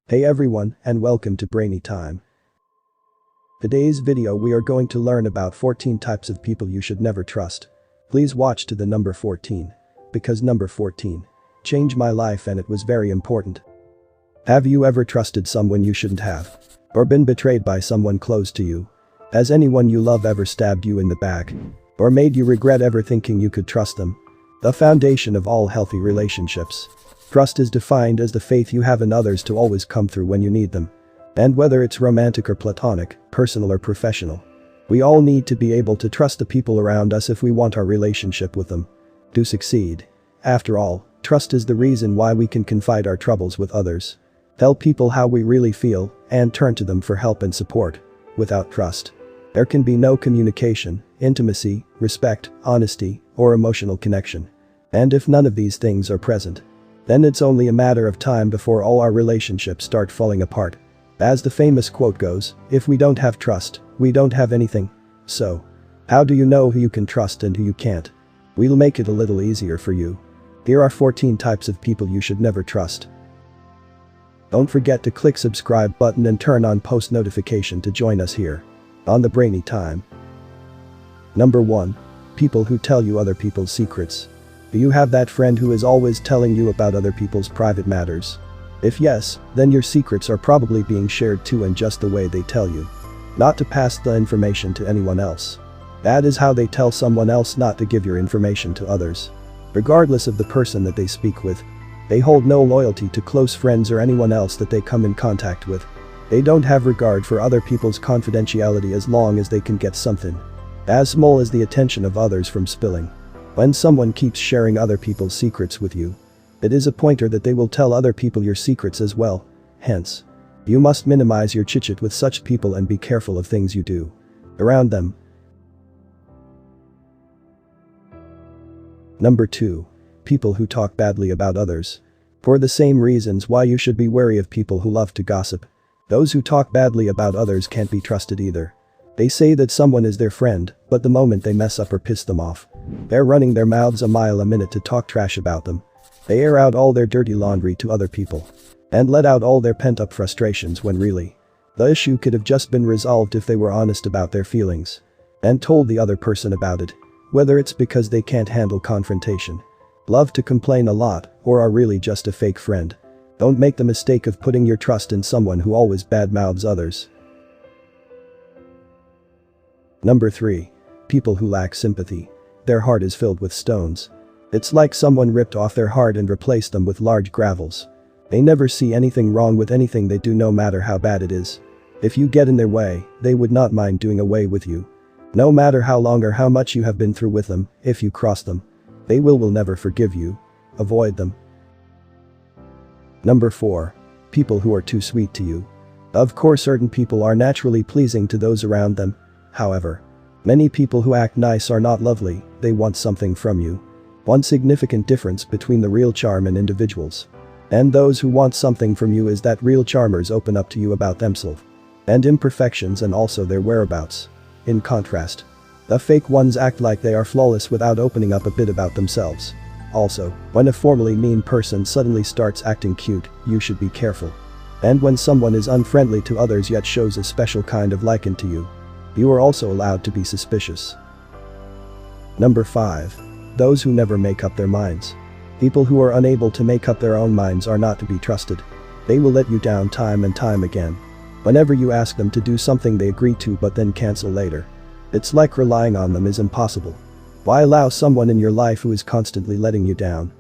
Hey everyone, and welcome to Brainy Time. Today's video we are going to learn about 14 types of people you should never trust. Please watch to the number 14. Because number 14 changed my life and it was very important. Have you ever trusted someone you shouldn't have? Or been betrayed by someone close to you? Has anyone you love ever stabbed you in the back? Or made you regret ever thinking you could trust them? The foundation of all healthy relationships. Trust is defined as the faith you have in others to always come through when you need them. And whether it's romantic or platonic, personal or professional. We all need to be able to trust the people around us if we want our relationship with them to succeed. After all, trust is the reason why we can confide our troubles with others. Tell people how we really feel, and turn to them for help and support. Without trust, there can be no communication, intimacy, respect, honesty, or emotional connection. And if none of these things are present, then it's only a matter of time before all our relationships start falling apart. As the famous quote goes, if we don't have trust, we don't have anything. So, how do you know who you can trust and who you can't? We'll make it a little easier for you. Here are 14 types of people you should never trust. Don't forget to click subscribe button and turn on post notification to join us here on the Brainy Time. Number 1. People who tell you other people's secrets. Do you have that friend who is always telling you about other people's private matters? If yes, then your secrets are probably being shared too in just the way they tell you. Not to pass the information to anyone else. That is how they tell someone else not to give your information to others. Regardless of the person that they speak with. They hold no loyalty to close friends or anyone else that they come in contact with. They don't have regard for other people's confidentiality as long as they can get something as small as the attention of others from spilling. When someone keeps sharing other people's secrets with you, it is a pointer that they will tell other people your secrets as well. Hence, you must minimize your chit-chat with such people and be careful of things you do around them. Number 2. People who talk badly about others. For the same reasons why you should be wary of people who love to gossip. Those who talk badly about others can't be trusted either. They say that someone is their friend, but the moment they mess up or piss them off, they're running their mouths a mile a minute to talk trash about them. They air out all their dirty laundry to other people and let out all their pent-up frustrations when really, the issue could have just been resolved if they were honest about their feelings and told the other person about it. Whether it's because they can't handle confrontation, love to complain a lot, or are really just a fake friend. Don't make the mistake of putting your trust in someone who always badmouths others. Number 3. People who lack sympathy. Their heart is filled with stones. It's like someone ripped off their heart and replaced them with large gravels. They never see anything wrong with anything they do, no matter how bad it is. If you get in their way, they would not mind doing away with you. No matter how long or how much you have been through with them, if you cross them, they will never forgive you. Avoid them. Number 4. People who are too sweet to you. Of course, certain people are naturally pleasing to those around them. However, many people who act nice are not lovely, they want something from you. One significant difference between the real charm in individuals and those who want something from you is that real charmers open up to you about themselves and imperfections and also their whereabouts. In contrast, the fake ones act like they are flawless without opening up a bit about themselves. Also, when a formerly mean person suddenly starts acting cute, you should be careful. And when someone is unfriendly to others yet shows a special kind of liking to you, you are also allowed to be suspicious. Number 5. Those who never make up their minds. People who are unable to make up their own minds are not to be trusted. They will let you down time and time again. Whenever you ask them to do something they agree to but then cancel later. It's like relying on them is impossible. Why allow someone in your life who is constantly letting you down?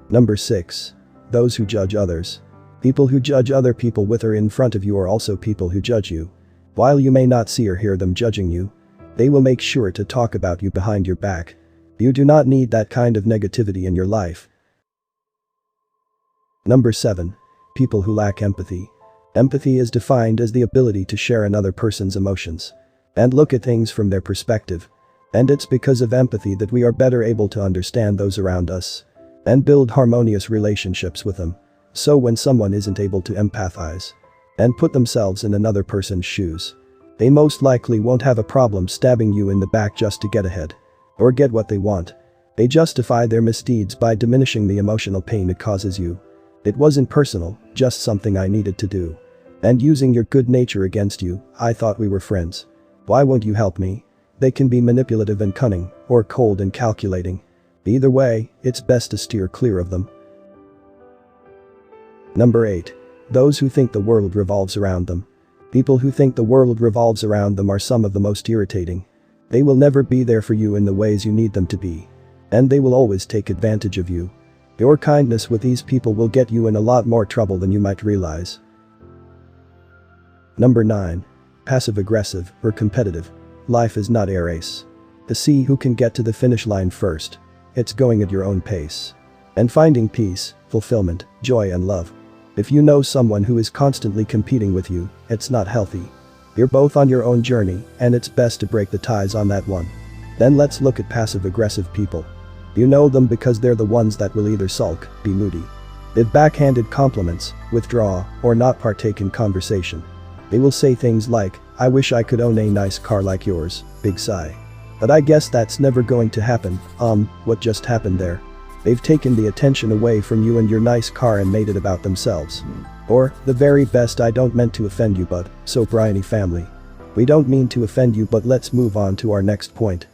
Number 6. Those who judge others. People who judge other people with or in front of you are also people who judge you. While you may not see or hear them judging you, they will make sure to talk about you behind your back. You do not need that kind of negativity in your life. Number 7. People who lack empathy. Empathy is defined as the ability to share another person's emotions and look at things from their perspective. And it's because of empathy that we are better able to understand those around us and build harmonious relationships with them. So when someone isn't able to empathize and put themselves in another person's shoes, they most likely won't have a problem stabbing you in the back just to get ahead or get what they want. They justify their misdeeds by diminishing the emotional pain it causes you. It wasn't personal, just something I needed to do. And using your good nature against you, I thought we were friends. Why won't you help me? They can be manipulative and cunning, or cold and calculating. Either way, it's best to steer clear of them. Number 8. Those who think the world revolves around them. People who think the world revolves around them are some of the most irritating. They will never be there for you in the ways you need them to be. And they will always take advantage of you. Your kindness with these people will get you in a lot more trouble than you might realize. Number 9. Passive-aggressive or competitive. Life is not a race. To see who can get to the finish line first. It's going at your own pace. And finding peace, fulfillment, joy and love. If you know someone who is constantly competing with you, it's not healthy. You're both on your own journey, and it's best to break the ties on that one. Then let's look at passive-aggressive people. You know them because they're the ones that will either sulk, be moody, give backhanded compliments, withdraw, or not partake in conversation. They will say things like, "I wish I could own a nice car like yours," big sigh. "But I guess that's never going to happen, what just happened there?" They've taken the attention away from you and your nice car and made it about themselves. Or, the very best, "I don't meant to offend you but, so Bryony family. We don't mean to offend you but let's move on to our next point."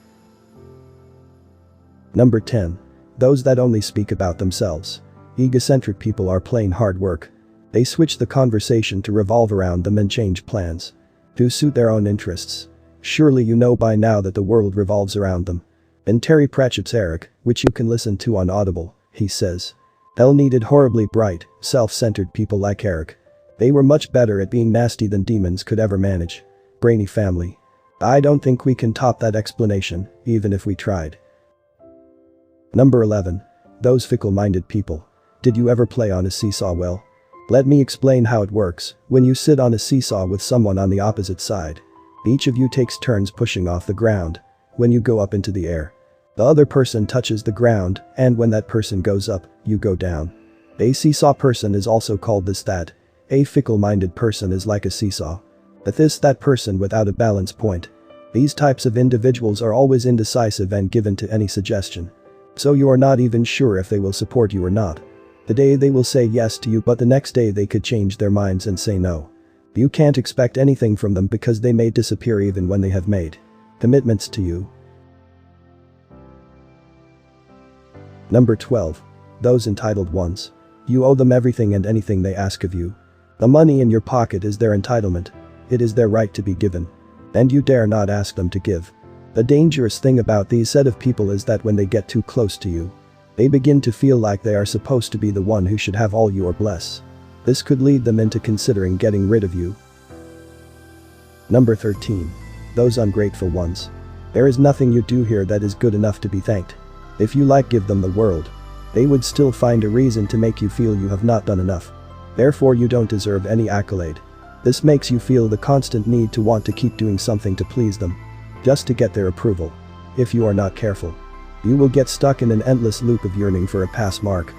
Number 10. Those that only speak about themselves. Egocentric people are plain hard work. They switch the conversation to revolve around them and change plans to suit their own interests. Surely you know by now that the world revolves around them. In Terry Pratchett's Eric, which you can listen to on Audible, he says, "Hell needed horribly bright, self-centered people like Eric. They were much better at being nasty than demons could ever manage." Brainy family. I don't think we can top that explanation, even if we tried. Number 11. Those fickle-minded people. Did you ever play on a seesaw well? Let me explain how it works. When you sit on a seesaw with someone on the opposite side, each of you takes turns pushing off the ground. When you go up into the air, the other person touches the ground, and when that person goes up, you go down. A seesaw person is also called this that. A fickle-minded person is like a seesaw. That person without a balance point. These types of individuals are always indecisive and given to any suggestion. So you are not even sure if they will support you or not. Today they will say yes to you but the next day they could change their minds and say no. You can't expect anything from them because they may disappear even when they have made commitments to you. Number 12. Those entitled ones. You owe them everything and anything they ask of you. The money in your pocket is their entitlement. It is their right to be given. And you dare not ask them to give. The dangerous thing about these set of people is that when they get too close to you, they begin to feel like they are supposed to be the one who should have all you or bless. This could lead them into considering getting rid of you. Number 13. Those ungrateful ones. There is nothing you do here that is good enough to be thanked. If you give them the world, they would still find a reason to make you feel you have not done enough. Therefore you don't deserve any accolade. This makes you feel the constant need to want to keep doing something to please them, just to get their approval. If you are not careful, you will get stuck in an endless loop of yearning for a pass mark.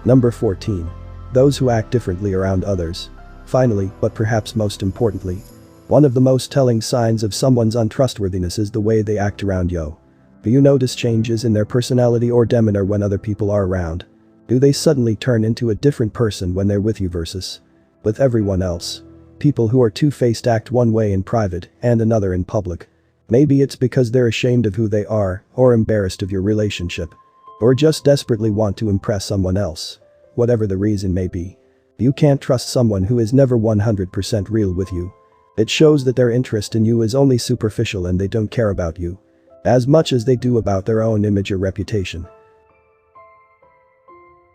Number 14. Those who act differently around others. Finally, but perhaps most importantly, one of the most telling signs of someone's untrustworthiness is the way they act around you. Do you notice changes in their personality or demeanor when other people are around? Do they suddenly turn into a different person when they're with you versus with everyone else? People who are two-faced act one way in private and another in public. Maybe it's because they're ashamed of who they are, or embarrassed of your relationship, or just desperately want to impress someone else. Whatever the reason may be, you can't trust someone who is never 100% real with you. It shows that their interest in you is only superficial and they don't care about you as much as they do about their own image or reputation.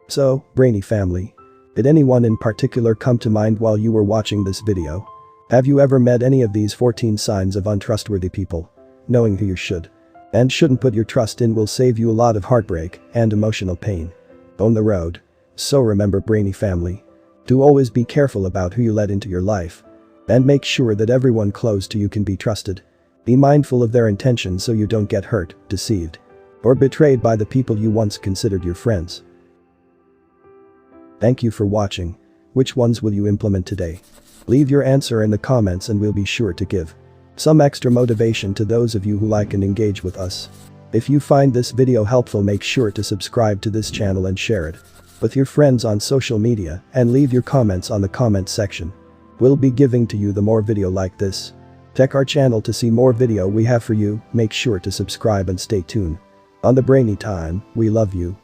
So, Brainy family, did anyone in particular come to mind while you were watching this video? Have you ever met any of these 14 signs of untrustworthy people? Knowing who you should and shouldn't put your trust in will save you a lot of heartbreak and emotional pain on the road. So remember, Brainy family, to always be careful about who you let into your life and make sure that everyone close to you can be trusted. Be mindful of their intentions so you don't get hurt, deceived, or betrayed by the people you once considered your friends. Thank you for watching. Which ones will you implement today? Leave your answer in the comments and we'll be sure to give some extra motivation to those of you who like and engage with us. If you find this video helpful, make sure to subscribe to this channel and share it. with your friends on social media and leave your comments on the comment section. We'll be giving to you the more video like this. Check our channel to see more video we have for you. Make sure to subscribe and stay tuned. On the Brainy Time, we love you.